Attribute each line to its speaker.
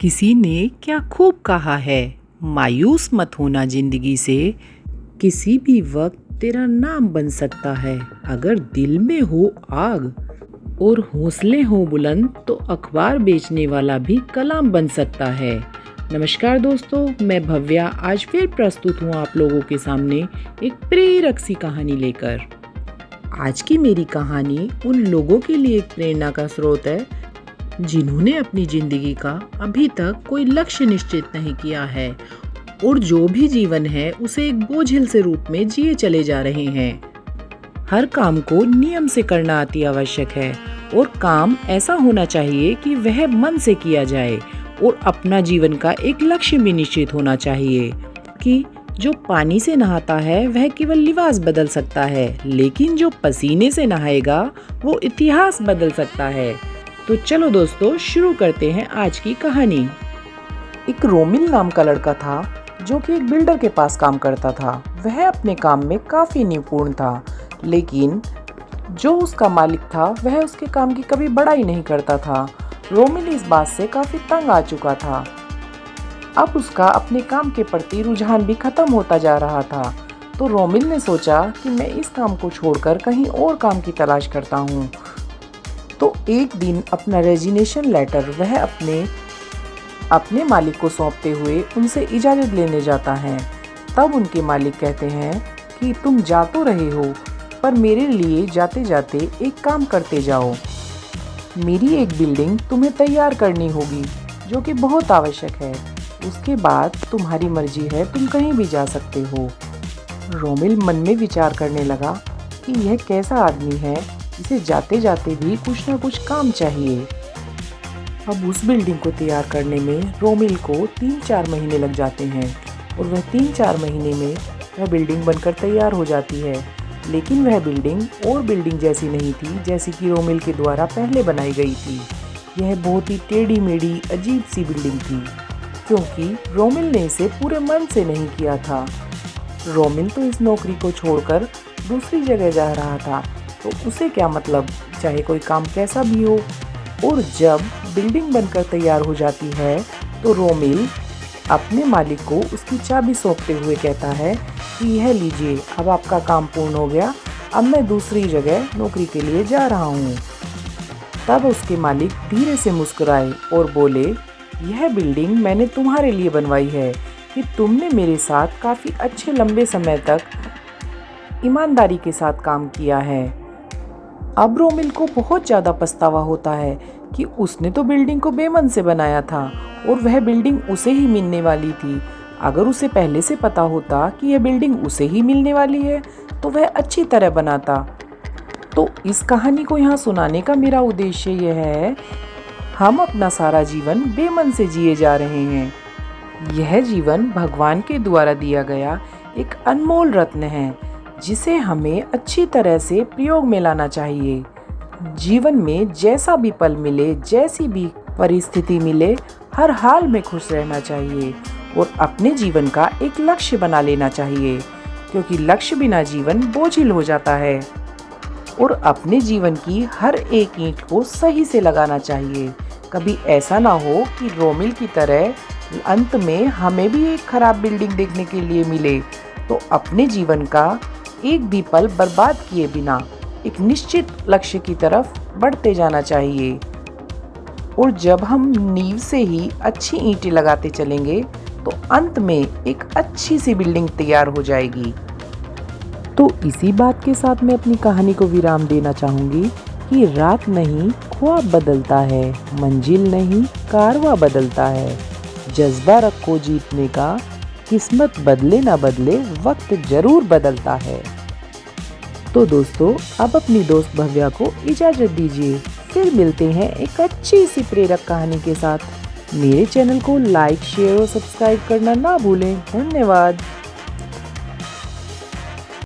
Speaker 1: किसी ने क्या खूब कहा है, मायूस मत होना जिंदगी से। किसी भी वक्त तेरा नाम बन सकता है। अगर दिल में हो आग और हौसले हो बुलंद तो अखबार बेचने वाला भी कलाम बन सकता है। नमस्कार दोस्तों, मैं भव्या आज फिर प्रस्तुत हूँ आप लोगों के सामने एक प्रेरक सी कहानी लेकर। आज की मेरी कहानी उन लोगों के लिए एक प्रेरणा का स्रोत है जिन्होंने अपनी जिंदगी का अभी तक कोई लक्ष्य निश्चित नहीं किया है और जो भी जीवन है उसे एक बोझिल से रूप में जिए चले जा रहे हैं। हर काम को नियम से करना अति आवश्यक है और काम ऐसा होना चाहिए कि वह मन से किया जाए और अपना जीवन का एक लक्ष्य भी निश्चित होना चाहिए कि जो पानी से नहाता है वह केवल लिबास बदल सकता है, लेकिन जो पसीने से नहाएगा वो इतिहास बदल सकता है। तो चलो दोस्तों शुरू करते हैं आज की कहानी। एक रोमिल नाम का लड़का था जो कि एक बिल्डर के पास काम करता था। वह अपने काम में काफ़ी निपुण था, लेकिन जो उसका मालिक था वह उसके काम की कभी बड़ाई नहीं करता था। रोमिल इस बात से काफ़ी तंग आ चुका था। अब उसका अपने काम के प्रति रुझान भी खत्म होता जा रहा था। तो रोमिल ने सोचा कि मैं इस काम को छोड़कर कहीं और काम की तलाश करता हूँ। तो एक दिन अपना रेजिग्नेशन लेटर वह अपने मालिक को सौंपते हुए उनसे इजाज़त लेने जाता है। तब उनके मालिक कहते हैं कि तुम जा तो रहे हो, पर मेरे लिए जाते जाते एक काम करते जाओ। मेरी एक बिल्डिंग तुम्हें तैयार करनी होगी जो कि बहुत आवश्यक है। उसके बाद तुम्हारी मर्जी है, तुम कहीं भी जा सकते हो। रोमिल मन में विचार करने लगा कि यह कैसा आदमी है जिसे जाते जाते भी कुछ ना कुछ काम चाहिए। अब उस बिल्डिंग को तैयार करने में रोमिल को 3-4 महीने लग जाते हैं और वह 3-4 महीने में वह बिल्डिंग बनकर तैयार हो जाती है। लेकिन वह बिल्डिंग और बिल्डिंग जैसी नहीं थी जैसी कि रोमिल के द्वारा पहले बनाई गई थी। यह बहुत ही टेढ़ी मेढ़ी अजीब सी बिल्डिंग थी, क्योंकि रोमिल ने इसे पूरे मन से नहीं किया था। रोमिल तो इस नौकरी को छोड़कर दूसरी जगह जा रहा था, तो उसे क्या मतलब, चाहे कोई काम कैसा भी हो। और जब बिल्डिंग बनकर तैयार हो जाती है तो रोमिल अपने मालिक को उसकी चाबी सौंपते हुए कहता है कि यह लीजिए, अब आपका काम पूर्ण हो गया, अब मैं दूसरी जगह नौकरी के लिए जा रहा हूँ। तब उसके मालिक धीरे से मुस्कुराए और बोले, यह बिल्डिंग मैंने तुम्हारे लिए बनवाई है कि तुमने मेरे साथ काफ़ी अच्छे लंबे समय तक ईमानदारी के साथ काम किया है। अब रोमिल को बहुत ज़्यादा पछतावा होता है कि उसने तो बिल्डिंग को बेमन से बनाया था और वह बिल्डिंग उसे ही मिलने वाली थी। अगर उसे पहले से पता होता कि यह बिल्डिंग उसे ही मिलने वाली है तो वह अच्छी तरह बनाता। तो इस कहानी को यहाँ सुनाने का मेरा उद्देश्य यह है, हम अपना सारा जीवन बेमन से जिए जा रहे हैं। यह जीवन भगवान के द्वारा दिया गया एक अनमोल रत्न है जिसे हमें अच्छी तरह से प्रयोग में लाना चाहिए। जीवन में जैसा भी पल मिले, जैसी भी परिस्थिति मिले, हर हाल में खुश रहना चाहिए और अपने जीवन का एक लक्ष्य बना लेना चाहिए, क्योंकि लक्ष्य बिना जीवन बोझिल हो जाता है। और अपने जीवन की हर एक ईंट को सही से लगाना चाहिए। कभी ऐसा ना हो कि रोमिल की तरह अंत में हमें भी एक खराब बिल्डिंग देखने के लिए मिले। तो अपने जीवन का एक भी पल बर्बाद किए बिना एक निश्चित लक्ष्य की तरफ बढ़ते जाना चाहिए। और जब हम नींव से ही अच्छी ईंटें लगाते चलेंगे तो अंत में एक अच्छी सी बिल्डिंग तैयार हो जाएगी। तो इसी बात के साथ मैं अपनी कहानी को विराम देना चाहूँगी कि रात नहीं ख्वाब बदलता है, मंजिल नहीं कारवां बदलता है। जज्बा रखो जीतने का, किस्मत बदले ना बदले वक्त जरूर बदलता है। तो दोस्तों अब अपनी दोस्त भव्या को इजाज़त दीजिए, फिर मिलते हैं एक अच्छी सी प्रेरक कहानी के साथ। मेरे चैनल को लाइक, शेयर और सब्सक्राइब करना ना भूलें। धन्यवाद।